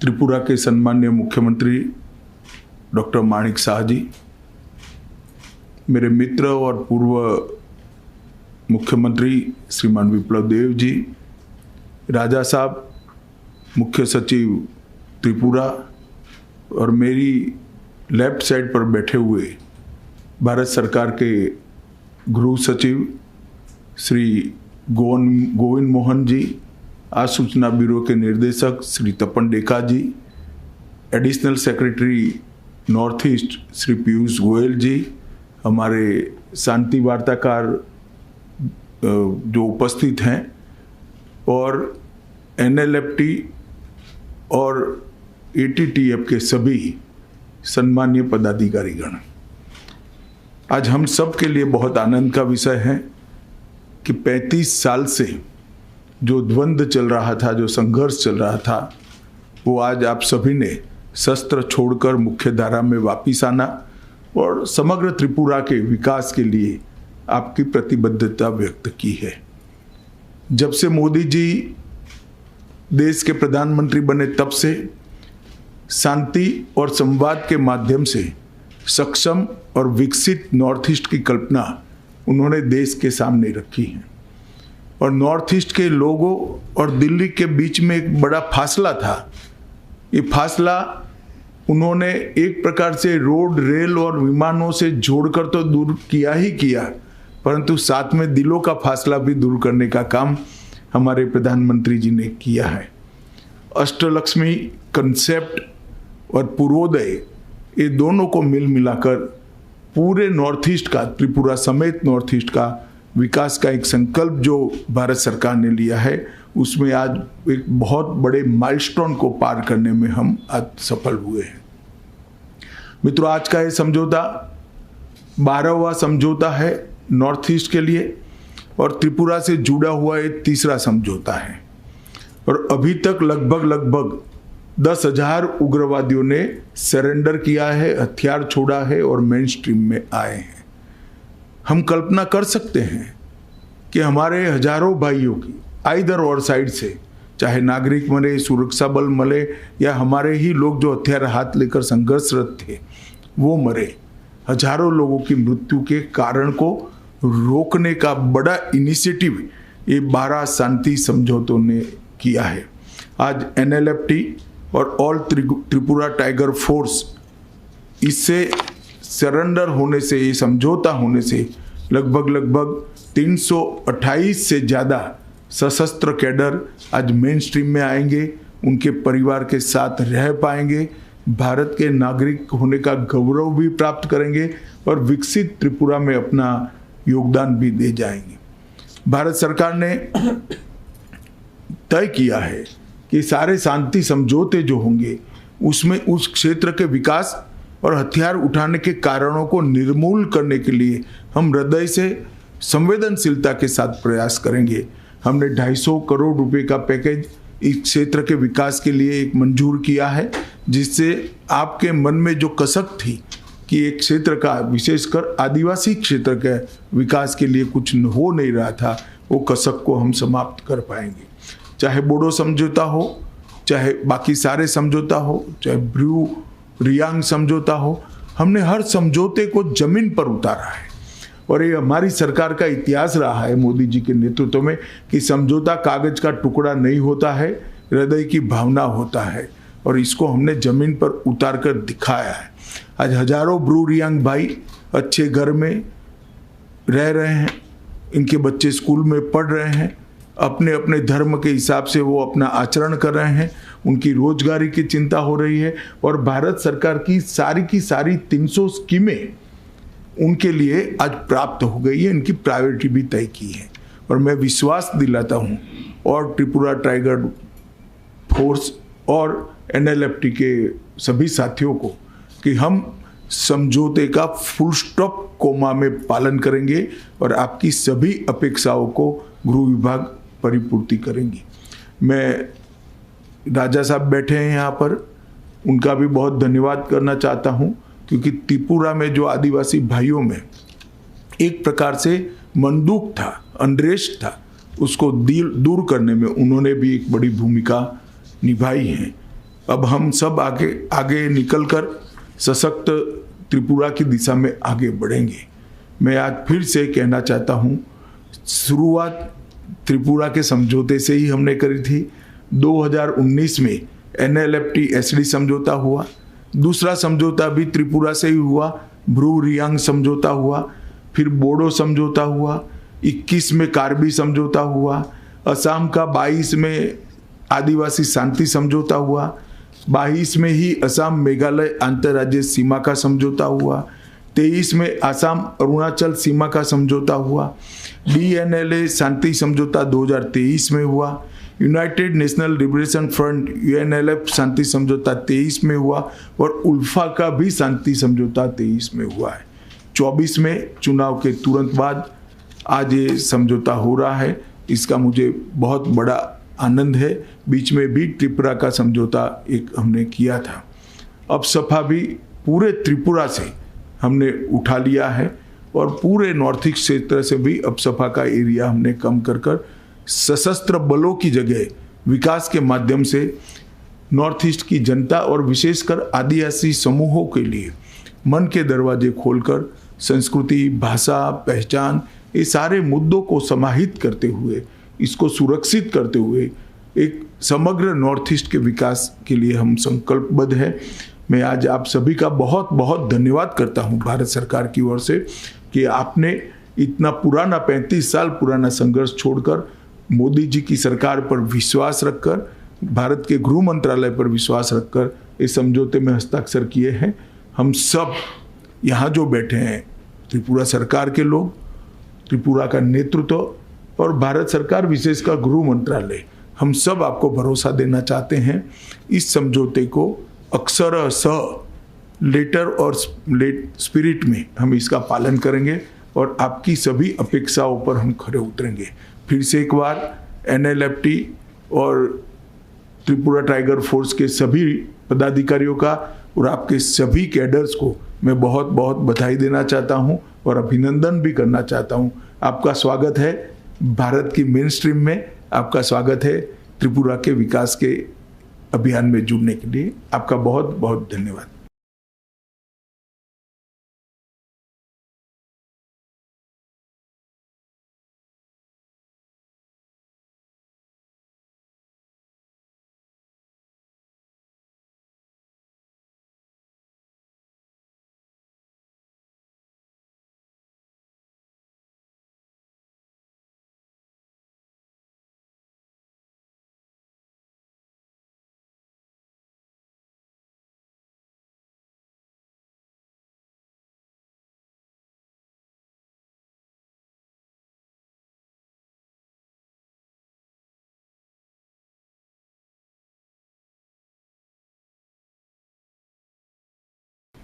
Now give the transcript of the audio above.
त्रिपुरा के सम्माननीय मुख्यमंत्री डॉक्टर माणिक साह जी, मेरे मित्र और पूर्व मुख्यमंत्री श्रीमान विप्लव देव जी, राजा साहब मुख्य सचिव त्रिपुरा, और मेरी लेफ्ट साइड पर बैठे हुए भारत सरकार के गृह सचिव श्री गोविंद मोहन जी, आसूचना ब्यूरो के निर्देशक Shri Tapan Deka ji, additional secretary North East Shri Piyush Goyal ji, हमारे शांति वार्ताकार जो उपस्थित हैं, और NLFT और ATTF के सभी सम्मानीय पदाधिकारीगण। आज हम सब के लिए बहुत आनंद का विषय है कि 35 साल से जो द्वंद्व चल रहा था, जो संघर्ष चल रहा था, वो आज आप सभी ने शस्त्र छोड़कर मुख्य धारा में वापिस आना और समग्र त्रिपुरा के विकास के लिए आपकी प्रतिबद्धता व्यक्त की है। जब से मोदी जी देश के प्रधानमंत्री बने तब से शांति और संवाद के माध्यम से सक्षम और विकसित नॉर्थ ईस्ट की कल्पना उन्होंने देश के सामने रखी है। और नॉर्थ ईस्ट के लोगों और दिल्ली के बीच में एक बड़ा फासला था। ये फासला उन्होंने एक प्रकार से रोड, रेल और विमानों से जोड़कर तो दूर किया ही किया, परंतु साथ में दिलों का फासला भी दूर करने का काम हमारे प्रधानमंत्री जी ने किया है। अष्टलक्ष्मी कंसेप्ट और पूर्वोदय, ये दोनों को मिल मिलाकर पूरे नॉर्थ ईस्ट का, त्रिपुरा समेत नॉर्थ ईस्ट का विकास का एक संकल्प जो भारत सरकार ने लिया है, उसमें आज एक बहुत बड़े माइलस्टोन को पार करने में हम आज सफल हुए हैं। मित्रों, आज का ये समझौता 12वां समझौता है नॉर्थ ईस्ट के लिए और त्रिपुरा से जुड़ा हुआ एक तीसरा समझौता है। और अभी तक लगभग 10,000 उग्रवादियों ने सरेंडर किया है, हथियार छोड़ा है और मेन स्ट्रीम में आए हैं। हम कल्पना कर सकते हैं कि हमारे हजारों भाइयों की आइदर और साइड से, चाहे नागरिक मरे, सुरक्षा बल मरे, या हमारे ही लोग जो हथियार हाथ लेकर संघर्षरत थे वो मरे, हजारों लोगों की मृत्यु के कारण को रोकने का बड़ा इनिशिएटिव ये 12 शांति समझौतों ने किया है। आज NLFT और ऑल त्रिपुरा टाइगर फोर्स, इससे सरेंडर होने से, ये समझौता होने से लगभग 328 से ज़्यादा सशस्त्र कैडर आज मेन स्ट्रीम में आएंगे, उनके परिवार के साथ रह पाएंगे, भारत के नागरिक होने का गौरव भी प्राप्त करेंगे और विकसित त्रिपुरा में अपना योगदान भी दे जाएंगे। भारत सरकार ने तय किया है कि सारे शांति समझौते जो होंगे उसमें उस क्षेत्र के विकास और हथियार उठाने के कारणों को निर्मूल करने के लिए हम हृदय से संवेदनशीलता के साथ प्रयास करेंगे। हमने 250 करोड़ रुपए का पैकेज इस क्षेत्र के विकास के लिए एक मंजूर किया है, जिससे आपके मन में जो कसक थी कि एक क्षेत्र का, विशेषकर आदिवासी क्षेत्र के विकास के लिए कुछ हो नहीं रहा था, वो कसक को हम समाप्त कर पाएंगे। चाहे बोडो समझौता हो, चाहे बाकी सारे समझौता हो, चाहे ब्रू रियांग समझौता हो, हमने हर समझौते को जमीन पर उतारा है। और ये हमारी सरकार का इतिहास रहा है मोदी जी के नेतृत्व में कि समझौता कागज का टुकड़ा नहीं होता है, हृदय की भावना होता है, और इसको हमने जमीन पर उतार कर दिखाया है। आज हजारों ब्रू रियांग भाई अच्छे घर में रह रहे हैं, इनके बच्चे स्कूल में पढ़ रहे हैं, अपने अपने धर्म के हिसाब से वो अपना आचरण कर रहे हैं, उनकी रोजगारी की चिंता हो रही है, और भारत सरकार की सारी 300 स्कीमें उनके लिए आज प्राप्त हो गई है, इनकी प्रायोरिटी भी तय की है। और मैं विश्वास दिलाता हूँ और त्रिपुरा टाइगर फोर्स और NLFT के सभी साथियों को कि हम समझौते का फुल स्टॉप कोमा में पालन करेंगे और आपकी सभी अपेक्षाओं को गृह विभाग परिपूर्ति करेंगी। मैं, राजा साहब बैठे हैं यहाँ पर, उनका भी बहुत धन्यवाद करना चाहता हूँ, क्योंकि त्रिपुरा में जो आदिवासी भाइयों में एक प्रकार से मंदुक था, अनरेस्ट था, उसको दूर करने में उन्होंने भी एक बड़ी भूमिका निभाई है। अब हम सब आगे आगे निकलकर सशक्त त्रिपुरा की दिशा में आगे बढ़ेंगे। मैं आज फिर से कहना चाहता हूँ, शुरुआत त्रिपुरा के समझौते से ही हमने करी थी। 2019 में NLFT-SD समझौता हुआ, दूसरा समझौता भी त्रिपुरा से ही हुआ, ब्रू रियांग समझौता हुआ, फिर बोडो समझौता हुआ, 21 में कार्बी समझौता हुआ, असम का 22 में आदिवासी शांति समझौता हुआ, 22 में ही असम मेघालय अंतर्राज्यीय सीमा का समझौता हुआ, 23 में असम अरुणाचल सीमा का समझौता हुआ, DNLA शांति समझौता 2023 में हुआ, United national liberation front UNLF शांति समझौता 23 में हुआ और उल्फा का भी शांति समझौता 23 में हुआ है। 24 में चुनाव के तुरंत बाद आज ये समझौता हो रहा है, इसका मुझे बहुत बड़ा आनंद है। बीच में भी त्रिपुरा का समझौता एक हमने किया था। अब सफा भी पूरे त्रिपुरा से हमने उठा लिया है और पूरे नॉर्थ ईस्ट क्षेत्र से भी अब सफा का एरिया हमने कम कर सशस्त्र बलों की जगह विकास के माध्यम से नॉर्थ ईस्ट की जनता और विशेषकर आदिवासी समूहों के लिए मन के दरवाजे खोलकर संस्कृति, भाषा, पहचान, ये सारे मुद्दों को समाहित करते हुए, इसको सुरक्षित करते हुए एक समग्र नॉर्थ ईस्ट के विकास के लिए हम संकल्पबद्ध हैं। मैं आज आप सभी का बहुत बहुत धन्यवाद करता हूं भारत सरकार की ओर से कि आपने इतना पुराना 35 साल पुराना संघर्ष छोड़कर मोदी जी की सरकार पर विश्वास रखकर, भारत के गृह मंत्रालय पर विश्वास रखकर इस समझौते में हस्ताक्षर किए हैं। हम सब यहाँ जो बैठे हैं, त्रिपुरा सरकार के लोग, त्रिपुरा का नेतृत्व और भारत सरकार विशेषकर गृह मंत्रालय, हम सब आपको भरोसा देना चाहते हैं। इस समझौते को अक्षरशः लेटर और स्पिरिट में हम इसका पालन करेंगे और आपकी सभी अपेक्षाओं पर हम खरे उतरेंगे। फिर से एक बार NLFT और त्रिपुरा टाइगर फोर्स के सभी पदाधिकारियों का और आपके सभी कैडर्स को मैं बहुत बहुत बधाई देना चाहता हूं और अभिनंदन भी करना चाहता हूं। आपका स्वागत है भारत की मेन स्ट्रीम में, आपका स्वागत है त्रिपुरा के विकास के अभियान में जुड़ने के लिए। आपका बहुत बहुत धन्यवाद।